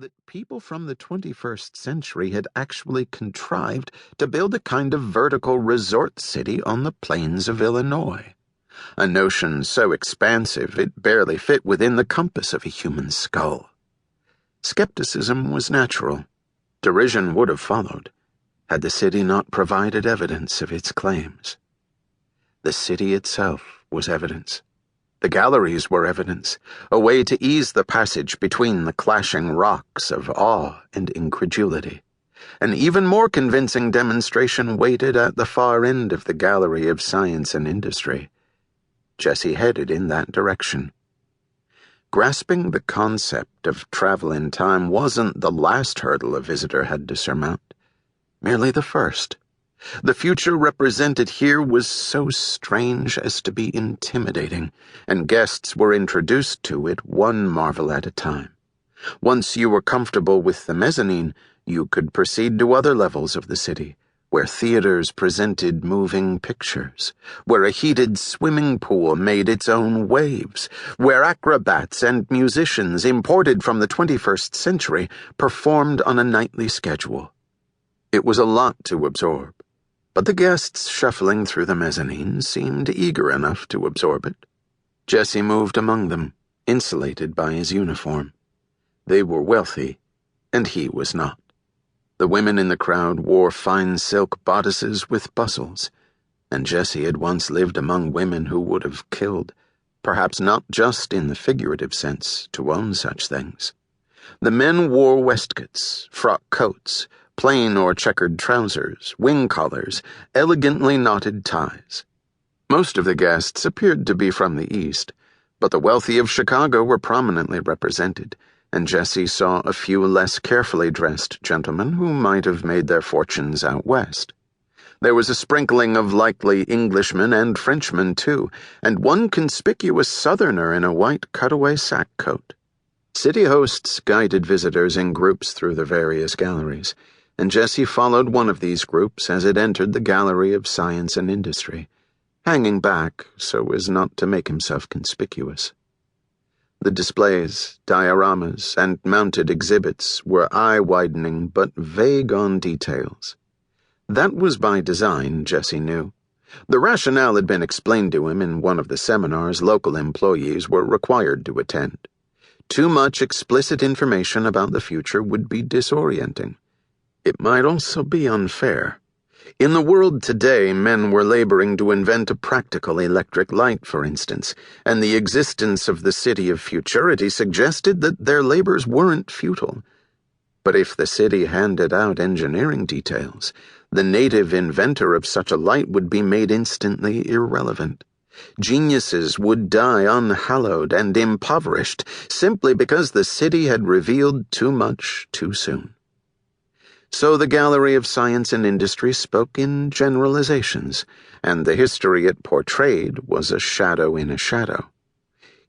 that people from the 21st century had actually contrived to build a kind of vertical resort city on the plains of Illinois, a notion so expansive it barely fit within the compass of a human skull. Skepticism was natural. Derision would have followed, had the city not provided evidence of its claims. The city itself was evidence. The galleries were evidence, a way to ease the passage between the clashing rocks of awe and incredulity. An even more convincing demonstration waited at the far end of the gallery of science and industry. Jesse headed in that direction. Grasping the concept of travel in time wasn't the last hurdle a visitor had to surmount, merely the first. The future represented here was so strange as to be intimidating, and guests were introduced to it one marvel at a time. Once you were comfortable with the mezzanine, you could proceed to other levels of the city, where theaters presented moving pictures, where a heated swimming pool made its own waves, where acrobats and musicians imported from the 21st century performed on a nightly schedule. It was a lot to absorb, but the guests shuffling through the mezzanine seemed eager enough to absorb it. Jesse moved among them, insulated by his uniform. They were wealthy, and he was not. The women in the crowd wore fine silk bodices with bustles, and Jesse had once lived among women who would have killed, perhaps not just in the figurative sense, to own such things. The men wore waistcoats, frock coats, plain or checkered trousers, wing collars, elegantly knotted ties. Most of the guests appeared to be from the East, but the wealthy of Chicago were prominently represented, and Jesse saw a few less carefully dressed gentlemen who might have made their fortunes out west. There was a sprinkling of likely Englishmen and Frenchmen, too, and one conspicuous Southerner in a white cutaway sack coat. City hosts guided visitors in groups through the various galleries, and Jesse followed one of these groups as it entered the Gallery of Science and Industry, hanging back so as not to make himself conspicuous. The displays, dioramas, and mounted exhibits were eye-widening but vague on details. That was by design, Jesse knew. The rationale had been explained to him in one of the seminars local employees were required to attend. Too much explicit information about the future would be disorienting. It might also be unfair. In the world today, men were laboring to invent a practical electric light, for instance, and the existence of the city of futurity suggested that their labors weren't futile. But if the city handed out engineering details, the native inventor of such a light would be made instantly irrelevant. Geniuses would die unhallowed and impoverished simply because the city had revealed too much too soon. So the Gallery of Science and Industry spoke in generalizations, and the history it portrayed was a shadow in a shadow.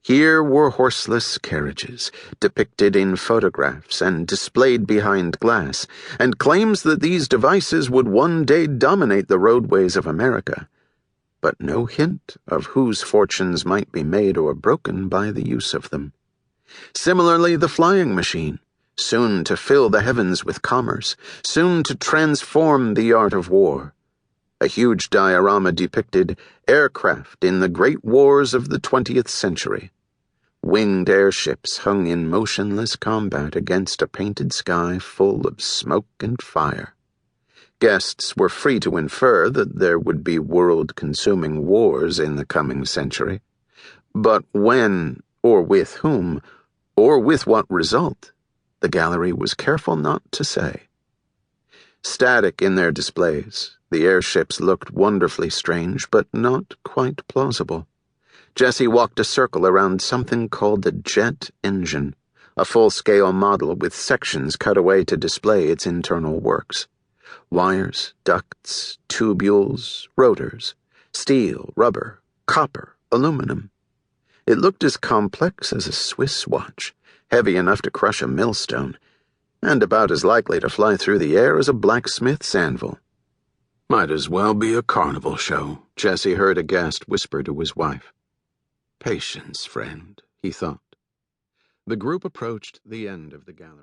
Here were horseless carriages, depicted in photographs and displayed behind glass, and claims that these devices would one day dominate the roadways of America, but no hint of whose fortunes might be made or broken by the use of them. Similarly, the flying machine, soon to fill the heavens with commerce, soon to transform the art of war. A huge diorama depicted aircraft in the great wars of the 20th century. Winged airships hung in motionless combat against a painted sky full of smoke and fire. Guests were free to infer that there would be world-consuming wars in the coming century. But when, or with whom, or with what result, the gallery was careful not to say. Static in their displays, the airships looked wonderfully strange, but not quite plausible. Jesse walked a circle around something called a jet engine, a full-scale model with sections cut away to display its internal works. Wires, ducts, tubules, rotors, steel, rubber, copper, aluminum. It looked as complex as a Swiss watch, heavy enough to crush a millstone, and about as likely to fly through the air as a blacksmith's anvil. Might as well be a carnival show, Jesse heard a guest whisper to his wife. Patience, friend, he thought. The group approached the end of the gallery.